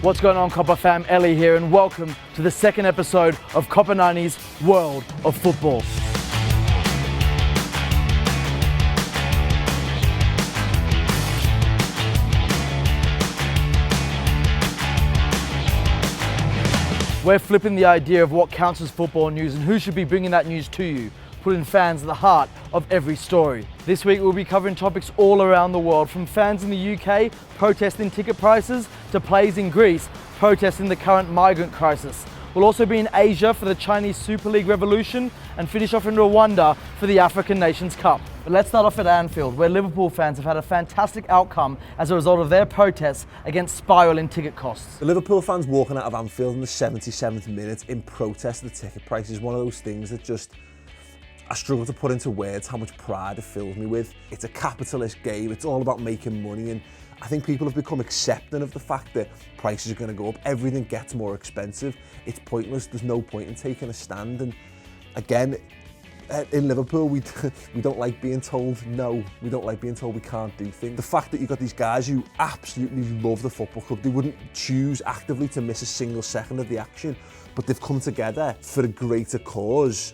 What's going on, Copper fam? Ellie here, and welcome to the second episode of Copper 90's World of Football. We're flipping the idea of what counts as football news and who should be bringing that news to you, putting fans at the heart of every story. This week we'll be covering topics all around the world, from fans in the UK protesting ticket prices to players in Greece protesting the current migrant crisis. We'll also be in Asia for the Chinese Super League revolution and finish off in Rwanda for the African Nations Cup. But let's start off at Anfield, where Liverpool fans have had a fantastic outcome as a result of their protests against spiralling ticket costs. The Liverpool fans walking out of Anfield in the 77th minute in protest of the ticket price is one of those things that I struggle to put into words how much pride it fills me with. It's a capitalist game, it's all about making money, and I think people have become accepting of the fact that prices are going to go up, everything gets more expensive. It's pointless, there's no point in taking a stand. And again, in Liverpool, we don't like being told no, we don't like being told we can't do things. The fact that you've got these guys who absolutely love the football club, they wouldn't choose actively to miss a single second of the action, but they've come together for a greater cause.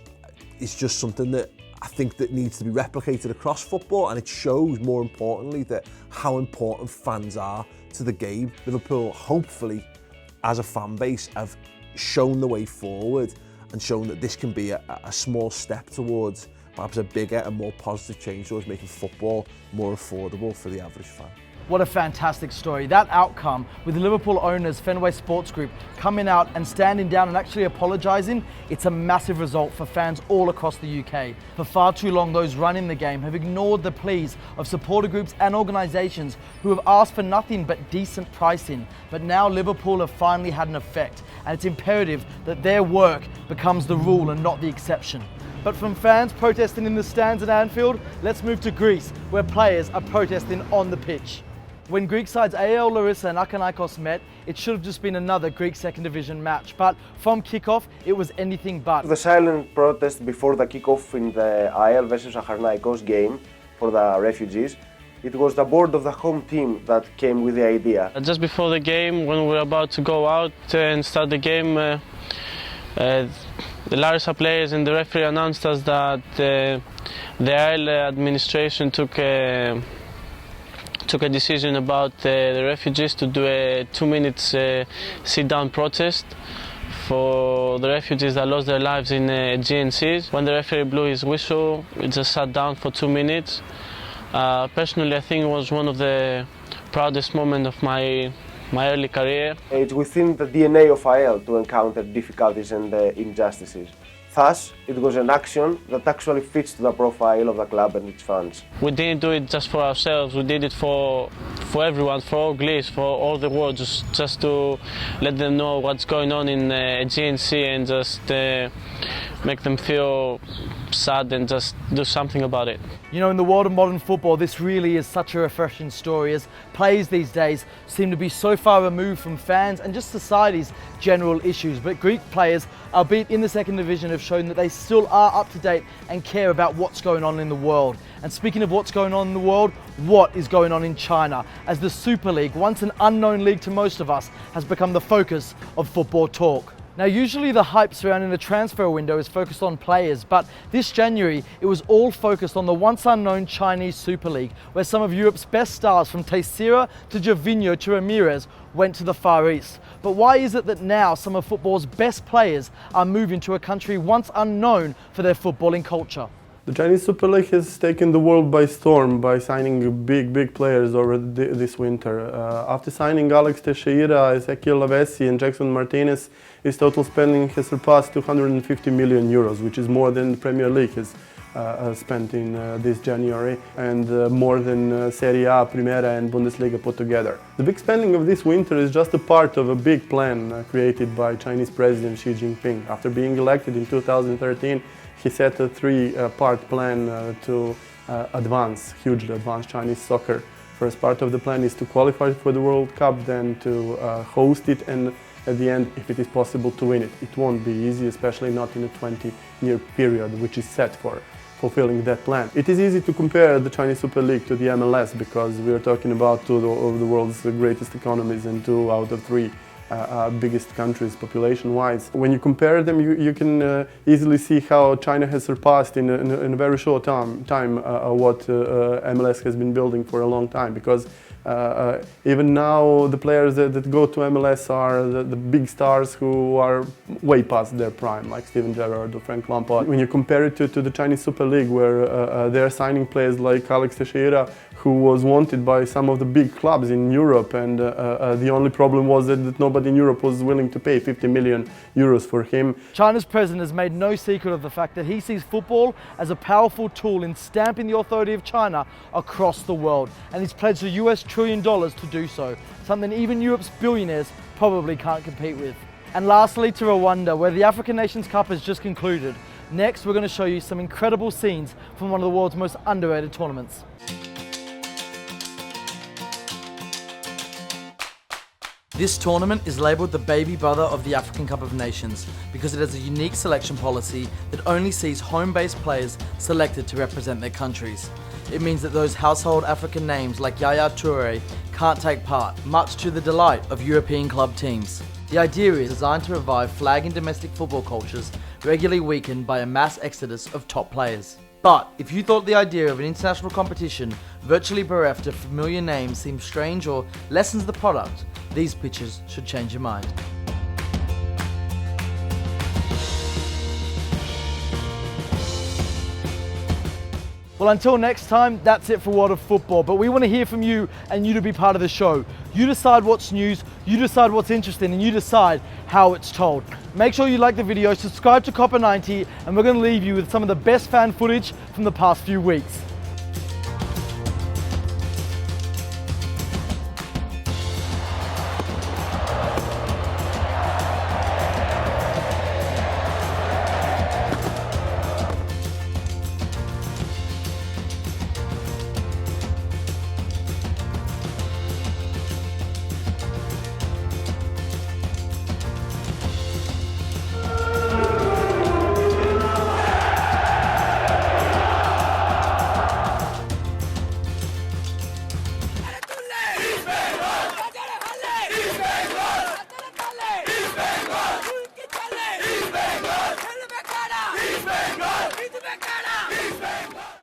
It's just something that I think that needs to be replicated across football, and it shows, more importantly, that how important fans are to the game. Liverpool, hopefully, as a fan base, have shown the way forward and shown that this can be a small step towards perhaps a bigger and more positive change towards making football more affordable for the average fan. What a fantastic story. That outcome, with the Liverpool owners, Fenway Sports Group, coming out and standing down and actually apologising, it's a massive result for fans all across the UK. For far too long, those running the game have ignored the pleas of supporter groups and organisations who have asked for nothing but decent pricing. But now Liverpool have finally had an effect, and it's imperative that their work becomes the rule and not the exception. But from fans protesting in the stands at Anfield, let's move to Greece, where players are protesting on the pitch. When Greek sides AL Larissa and Akanakos met, it should have just been another Greek second division match, but from kickoff, it was anything but. The silent protest before the kickoff in the AL versus Akanakos game for the refugees, it was the board of the home team that came with the idea. Just before the game, when we were about to go out and start the game, the Larissa players and the referee announced us that the AL administration took a decision about the refugees to do a 2 minutes sit-down protest for the refugees that lost their lives in GNCs. When the referee blew his whistle, it just sat down for 2 minutes. Personally, I think it was one of the proudest moments of my early career. It's within the DNA of AL to encounter difficulties and injustices. Thus, it was an action that actually fits to the profile of the club and its fans. We didn't do it just for ourselves, we did it for everyone, for all Greece, for all the world, just to let them know what's going on in GNC and just make them feel sad and just do something about it. You know, in the world of modern football, this really is such a refreshing story, as players these days seem to be so far removed from fans and just society's general issues. But Greek players, albeit in the second division, have shown that they still are up to date and care about what's going on in the world. And speaking of what's going on in the world, what is going on in China, as the Super League, once an unknown league to most of us, has become the focus of football talk. Now, usually the hype surrounding the transfer window is focused on players, but this January it was all focused on the once unknown Chinese Super League, where some of Europe's best stars, from Teixeira to Gervinho to Ramirez, went to the Far East. But why is it that now some of football's best players are moving to a country once unknown for their footballing culture? The Chinese Super League has taken the world by storm by signing big players over this winter. After signing Alex Teixeira, Ezequiel Lavezzi and Jackson Martinez, his total spending has surpassed 250 million euros, which is more than the Premier League has spent in this January, and more than Serie A, Primera and Bundesliga put together. The big spending of this winter is just a part of a big plan created by Chinese President Xi Jinping. After being elected in 2013, he set a three-part plan to hugely advance Chinese soccer. First part of the plan is to qualify for the World Cup, then to host it, and at the end, if it is possible, to win it. It won't be easy, especially not in a 20-year period, which is set for fulfilling that plan. It is easy to compare the Chinese Super League to the MLS because we are talking about two of the world's greatest economies, and 2 out of 3 biggest countries population-wise. When you compare them, you can easily see how China has surpassed in a very short time what MLS has been building for a long time, because even now the players that go to MLS are the big stars who are way past their prime, like Steven Gerrard or Frank Lampard. When you compare it to the Chinese Super League, where they're signing players like Alex Teixeira, who was wanted by some of the big clubs in Europe, and the only problem was that nobody in Europe was willing to pay 50 million euros for him. China's president has made no secret of the fact that he sees football as a powerful tool in stamping the authority of China across the world, and he's pledged the US $1 trillion to do so, something even Europe's billionaires probably can't compete with. And lastly, to Rwanda, where the African Nations Cup has just concluded. Next, we're going to show you some incredible scenes from one of the world's most underrated tournaments. This tournament is labelled the baby brother of the African Cup of Nations because it has a unique selection policy that only sees home-based players selected to represent their countries. It means that those household African names like Yaya Toure can't take part, much to the delight of European club teams. The idea is designed to revive flag and domestic football cultures regularly weakened by a mass exodus of top players. But if you thought the idea of an international competition virtually bereft of familiar names seems strange or lessens the product, these pictures should change your mind. Well, until next time, that's it for World of Football, but we want to hear from you and you to be part of the show. You decide what's news, you decide what's interesting, and you decide how it's told. Make sure you like the video, subscribe to Copper 90, and we're going to leave you with some of the best fan footage from the past few weeks.